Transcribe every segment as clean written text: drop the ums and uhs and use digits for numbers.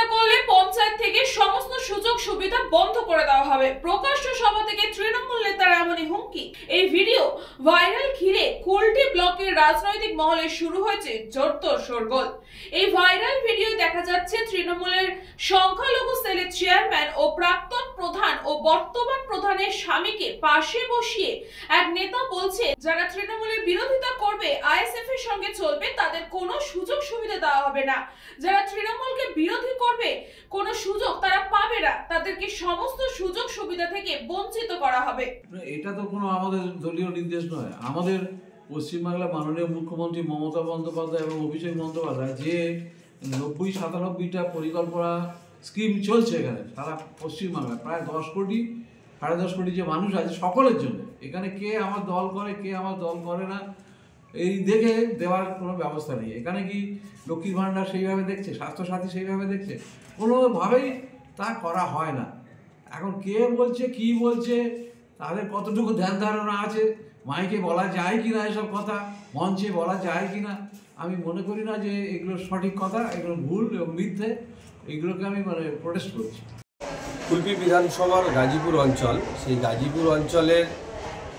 বিরোধিতা করলে পঞ্চায়েত থেকে সমস্ত সুযোগ সুবিধা বন্ধ করে দেওয়া হবে। প্রকাশ্য সভা থেকে তৃণমূল নেতার এমনই হুমকি। এই ভিডিও ভাইরাল ঘিরে কুলটি ব্লকের রাজনৈতিক মহলে শুরু হয়েছে জোরদার শোরগোল। এই ভাইরাল ভিডিও দেখা যাচ্ছে তৃণমূলের সংখ্যালঘু সেলের চেয়ারম্যান ও প্রাক্তন প্রধান ও বর্তমান প্রধানের স্বামীকে পাশে বসিয়ে এক নেতা বলছে, যারা তৃণমূলের বিরোধিতা করবে, আইএসএফ এর সঙ্গে চলবে, তাদের কোনো সুযোগ সুবিধা দেওয়া হবে না। যারা তৃণমূলকে বিরোধী করবে, কোনো সুযোগ তারা পাবে না, তাদেরকে সমস্ত সুযোগ সুবিধা থেকে বঞ্চিত করা হবে। এটা তো কোনো আমাদের দলীয় নির্দেশ নয়। আমাদের পশ্চিমবাংলার মাননীয় মুখ্যমন্ত্রী মমতা বন্দ্যোপাধ্যায় এবং অভিষেক বন্দ্যোপাধ্যায় যে ৯০-৯৭টা পরিকল্পনা স্কিম চলছে এখানে সারা পশ্চিমবাংলায়, প্রায় 10 কোটি 10.5 কোটি যে মানুষ আছে সকলের জন্য, এখানে কে আমার দল করে কে আমার দল করে না এই দেখে দেওয়ার কোনো ব্যবস্থা নেই। এখানে কি লক্ষ্মীর ভাণ্ডার সেইভাবে দেখছে, স্বাস্থ্যসাথী সেইভাবে দেখছে, কোনোভাবেই তা করা হয় না। এখন কে বলছে কি বলছে, তাদের কতটুকু ধ্যান ধারণা আছে, মাইকে বলা যায় কি না, এসব কথা মঞ্চে বলা যায় কি না, আমি মনে করি না যে এগুলো সঠিক কথা, এগুলো ভুল এবং মিথ্যে। এগুলোকে আমি প্রোটেস্ট করছি। কুলপি বিধানসভার গাজীপুর অঞ্চল, সেই গাজীপুর অঞ্চলের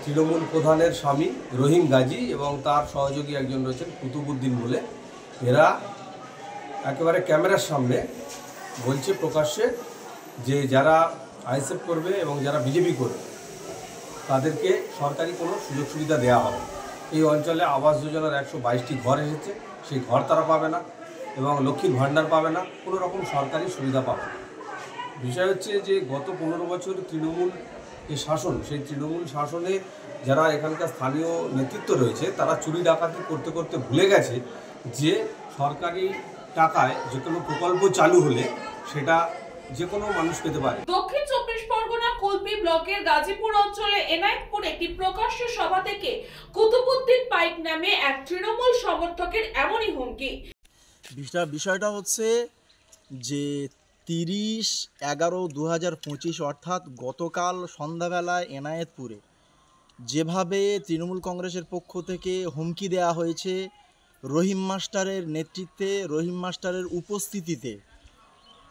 তৃণমূল প্রধানের স্বামী রহিম গাজী এবং তার সহযোগী একজন রয়েছেন কুতুবুদ্দিন বলে, এরা একেবারে ক্যামেরার সামনে বলছে প্রকাশ্যে যে যারা আইএসএফ করবে এবং যারা বিজেপি করবে তাদেরকে সরকারি কোনো সুযোগ সুবিধা দেওয়া হবে। এই অঞ্চলে আবাস যোজনার 122টি ঘর এসেছে, সেই ঘর তারা পাবে না এবং লক্ষ্মীর ভাণ্ডার পাবে না, কোনো রকম সরকারি সুবিধা পাবে না। বিষয় হচ্ছে যে গত 15 বছর তৃণমূল যে শাসন, সেই তৃণমূল শাসনে যারা এখানকার স্থানীয় নেতৃত্ব রয়েছে তারা চুরি ডাকাতি করতে করতে ভুলে গেছে যে সরকারি টাকায় যে কোনো প্রকল্প চালু হলে সেটা যে কোনো মানুষ পেতে পারে। দক্ষিণ 24 পরগনা কুলপি ব্লকের গাজীপুর অঞ্চলে এনায়েতপুর একটি প্রকাশ্য সভা থেকে কুতুবুদ্দিন পাইক নামে এক তৃণমূল সমর্থকের এমনই হুমকি। বিষয়টা হচ্ছে যে 30/11/2025 অর্থাৎ গতকাল সন্ধ্যাবেলায় এনায়েতপুরে যেভাবে তৃণমূল কংগ্রেসের পক্ষ থেকে হুমকি দেওয়া হয়েছে, রহিম মাস্টারের নেতৃত্বে, রহিম মাস্টারের উপস্থিতিতে,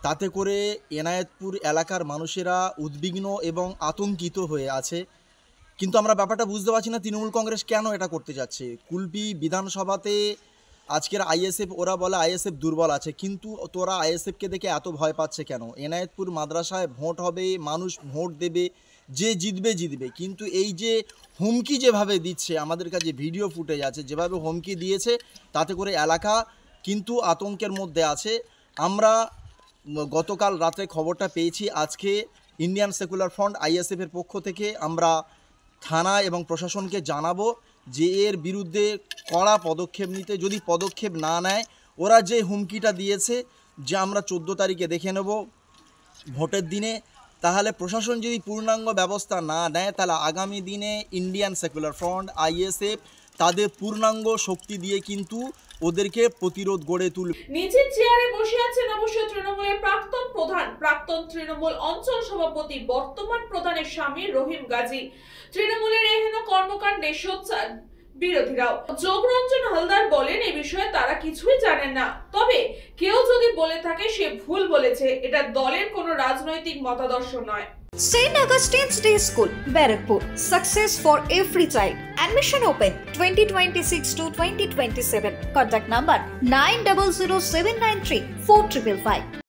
তাতে করে এনায়েতপুর এলাকার মানুষেরা উদ্বিগ্ন এবং আতঙ্কিত হয়ে আছে। কিন্তু আমরা ব্যাপারটা বুঝতে পারছি না তৃণমূল কংগ্রেস কেন এটা করতে যাচ্ছে। কুলপি বিধানসভাতে আজকের আইএসএফ, ওরা বলে আইএসএফ দুর্বল আছে, কিন্তু তোরা আইএসএফকে দেখে এত ভয় পাচ্ছে কেন? এনায়েতপুর মাদ্রাসায় ভোট হবে, মানুষ ভোট দেবে, যে জিতবে জিতবে, কিন্তু এই যে হুমকি যেভাবে দিচ্ছে, আমাদের কাছে ভিডিও ফুটেজ আছে, যেভাবে হুমকি দিয়েছে তাতে করে এলাকা কিন্তু আতঙ্কের মধ্যে আছে। আমরা গতকাল রাতে খবরটা পেয়েছি, আজকে ইন্ডিয়ান সেকুলার ফ্রন্ট আইএসএফের পক্ষ থেকে আমরা থানা এবং প্রশাসনকে জানাবো যে এর বিরুদ্ধে কড়া পদক্ষেপ নিতে। যদি পদক্ষেপ না নেয়, ওরা যে হুমকিটা দিয়েছে যে আমরা 14 তারিখে দেখে নেব ভোটের দিনে, তাহলে প্রশাসন যদি পূর্ণাঙ্গ ব্যবস্থা না নেয়, তাহলে আগামী দিনে ইন্ডিয়ান সেকুলার ফ্রন্ট আইএসএফ তাদের পূর্ণাঙ্গ শক্তি দিয়ে কিন্তু ওদেরকে প্রতিরোধ গড়ে তুলবে। নিজের চেয়ারে বসে আছেন অবশ্য তৃণমূলের প্রাক্তন প্রধান, প্রাক্তন তৃণমূল অঞ্চল সভাপতি, বর্তমান প্রধানের স্বামী রহিম গাজী। তৃণমূলের এহেন কর্মকাণ্ডে সোচ্চার বিরোধীরাও। যোগরঞ্জন হালদার বলেন, এই বিষয়ে তারা কিছুই জানেন না, তবে কেউ যদি বলে থাকে সে ভুল বলেছে, এটা দলের কোনো রাজনৈতিক মতাদর্শ নয়। St. Augustine's Day School, Barakpur. Success for every child. Admission open 2026 to 2027. Contact number 900793 4555.